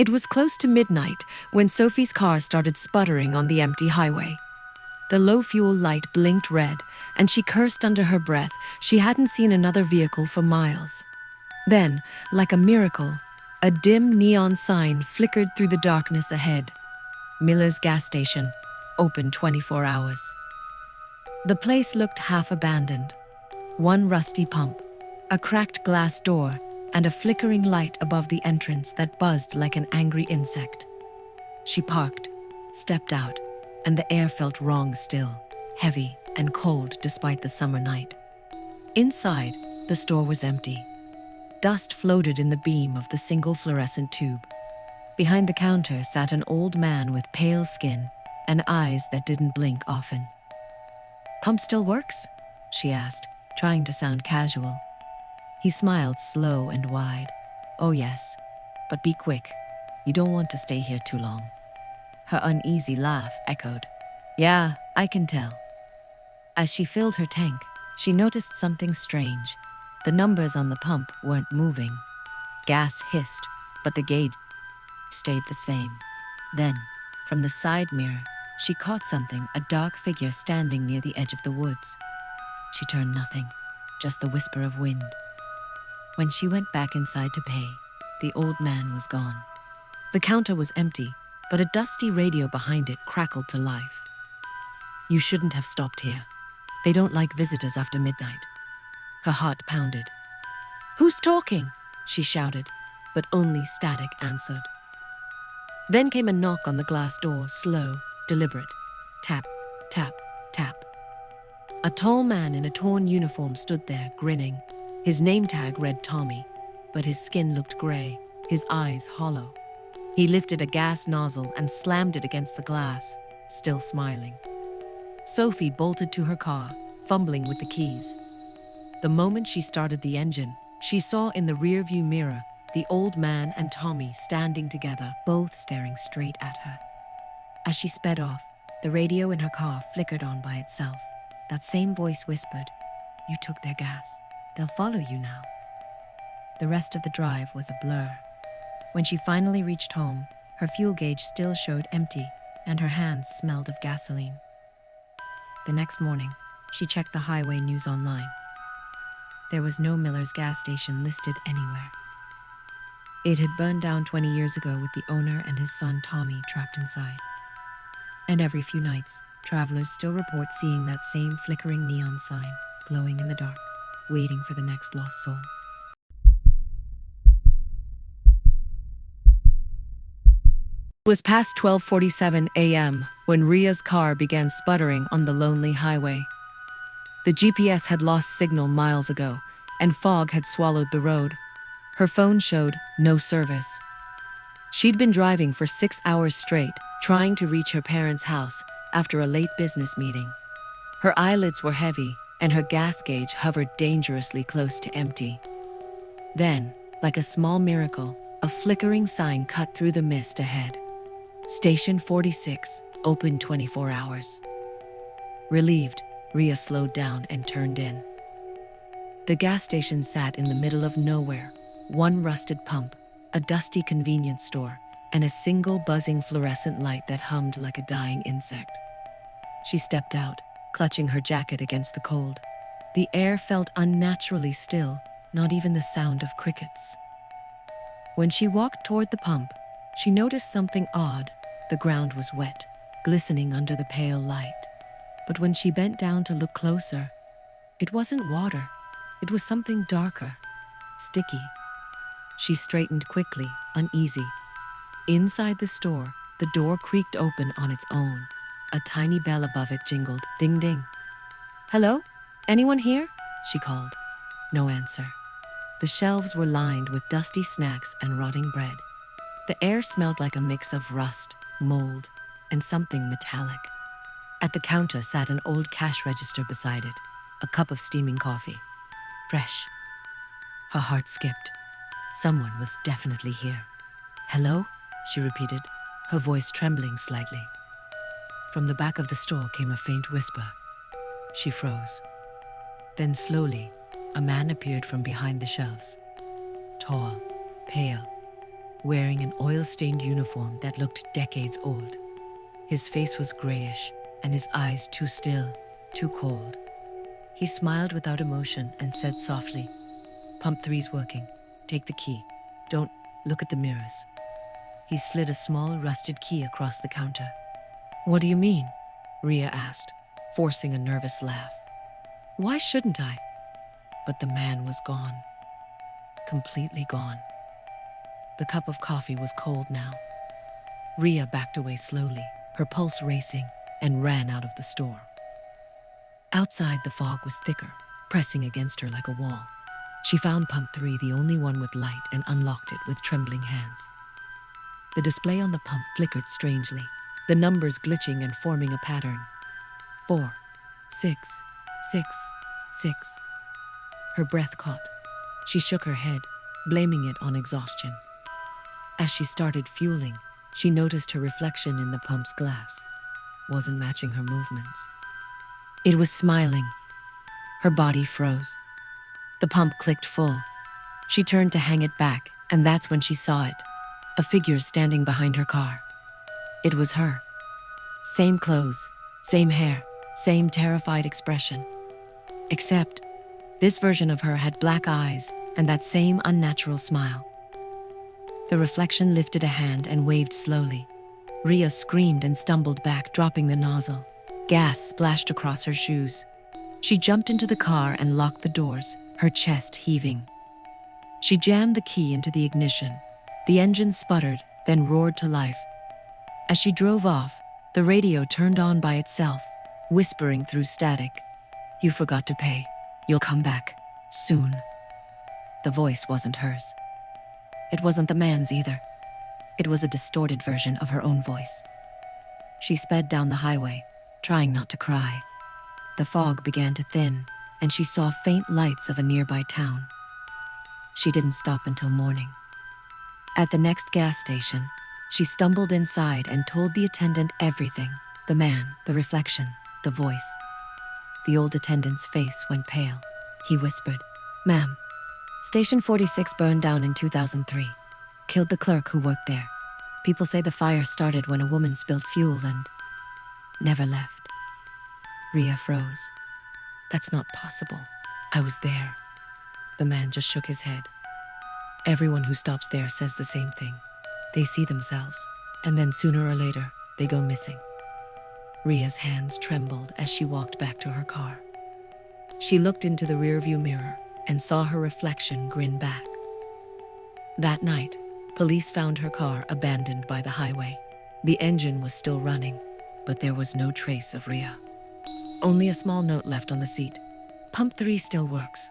It was close to midnight when Sophie's car started sputtering on the empty highway. The low fuel light blinked red, and she cursed under her breath. She hadn't seen another vehicle for miles. Then, like a miracle, a dim neon sign flickered through the darkness ahead. Miller's gas station, open 24 hours. The place looked half abandoned. One rusty pump, a cracked glass door, and a flickering light above the entrance that buzzed like an angry insect. She parked, stepped out, and the air felt wrong still, heavy and cold despite the summer night. Inside, the store was empty. Dust floated in the beam of the single fluorescent tube. Behind the counter sat an old man with pale skin and eyes that didn't blink often. "Pump still works?" she asked, trying to sound casual. He smiled slow and wide. "Oh yes, but be quick. You don't want to stay here too long." Her uneasy laugh echoed. "Yeah, I can tell." As she filled her tank, she noticed something strange. The numbers on the pump weren't moving. Gas hissed, but the gauge stayed the same. Then, from the side mirror, she caught something, a dark figure standing near the edge of the woods. She turned nothing, just the whisper of wind. When she went back inside to pay, the old man was gone. The counter was empty, but a dusty radio behind it crackled to life. "You shouldn't have stopped here. They don't like visitors after midnight." Her heart pounded. "Who's talking?" she shouted, but only static answered. Then came a knock on the glass door, slow, deliberate. Tap, tap, tap. A tall man in a torn uniform stood there, grinning. His name tag read Tommy, but his skin looked gray, his eyes hollow. He lifted a gas nozzle and slammed it against the glass, still smiling. Sophie bolted to her car, fumbling with the keys. The moment she started the engine, she saw in the rearview mirror the old man and Tommy standing together, both staring straight at her. As she sped off, the radio in her car flickered on by itself. That same voice whispered, "You took their gas. They'll follow you now." The rest of the drive was a blur. When she finally reached home, her fuel gauge still showed empty, and her hands smelled of gasoline. The next morning, she checked the highway news online. There was no Miller's gas station listed anywhere. It had burned down 20 years ago with the owner and his son Tommy trapped inside. And every few nights, travelers still report seeing that same flickering neon sign glowing in the dark, waiting for the next lost soul. It was past 12:47 a.m. when Ria's car began sputtering on the lonely highway. The GPS had lost signal miles ago, and fog had swallowed the road. Her phone showed no service. She'd been driving for 6 hours straight, trying to reach her parents' house after a late business meeting. Her eyelids were heavy, and her gas gauge hovered dangerously close to empty. Then, like a small miracle, a flickering sign cut through the mist ahead. "Station 46, open 24 hours. Relieved, Ria slowed down and turned in. The gas station sat in the middle of nowhere, one rusted pump, a dusty convenience store, and a single buzzing fluorescent light that hummed like a dying insect. She stepped out, clutching her jacket against the cold. The air felt unnaturally still, not even the sound of crickets. When she walked toward the pump, she noticed something odd. The ground was wet, glistening under the pale light. But when she bent down to look closer, it wasn't water. It was something darker, sticky. She straightened quickly, uneasy. Inside the store, the door creaked open on its own. A tiny bell above it jingled, ding ding. "Hello? Anyone here?" she called. No answer. The shelves were lined with dusty snacks and rotting bread. The air smelled like a mix of rust, mold, and something metallic. At the counter sat an old cash register beside it, a cup of steaming coffee. Fresh. Her heart skipped. Someone was definitely here. "Hello?" she repeated, her voice trembling slightly. From the back of the store came a faint whisper. She froze. Then slowly, a man appeared from behind the shelves. Tall, pale, wearing an oil-stained uniform that looked decades old. His face was grayish, and his eyes too still, too cold. He smiled without emotion and said softly, "Pump 3's working. Take the key. Don't look at the mirrors." He slid a small rusted key across the counter. "What do you mean?" Ria asked, forcing a nervous laugh. "Why shouldn't I?" But the man was gone. Completely gone. The cup of coffee was cold now. Ria backed away slowly, her pulse racing, and ran out of the store. Outside, the fog was thicker, pressing against her like a wall. She found Pump 3 the only one with light and unlocked it with trembling hands. The display on the pump flickered strangely, the numbers glitching and forming a pattern. 4, 6, 6, 6. Her breath caught. She shook her head, blaming it on exhaustion. As she started fueling, she noticed her reflection in the pump's glass wasn't matching her movements. It was smiling. Her body froze. The pump clicked full. She turned to hang it back, and that's when she saw it. A figure standing behind her car. It was her. Same clothes, same hair, same terrified expression. Except, this version of her had black eyes and that same unnatural smile. The reflection lifted a hand and waved slowly. Ria screamed and stumbled back, dropping the nozzle. Gas splashed across her shoes. She jumped into the car and locked the doors, her chest heaving. She jammed the key into the ignition. The engine sputtered, then roared to life. As she drove off, the radio turned on by itself, whispering through static. "You forgot to pay. You'll come back. Soon." The voice wasn't hers. It wasn't the man's either. It was a distorted version of her own voice. She sped down the highway, trying not to cry. The fog began to thin, and she saw faint lights of a nearby town. She didn't stop until morning. At the next gas station, she stumbled inside and told the attendant everything: the man, the reflection, the voice. The old attendant's face went pale. He whispered, "Ma'am, Station 46 burned down in 2003. Killed the clerk who worked there. People say the fire started when a woman spilled fuel and never left." Ria froze. "That's not possible. I was there." The man just shook his head. "Everyone who stops there says the same thing. They see themselves, and then sooner or later, they go missing." Ria's hands trembled as she walked back to her car. She looked into the rearview mirror and saw her reflection grin back. That night, police found her car abandoned by the highway. The engine was still running, but there was no trace of Ria. Only a small note left on the seat. "Pump 3 still works.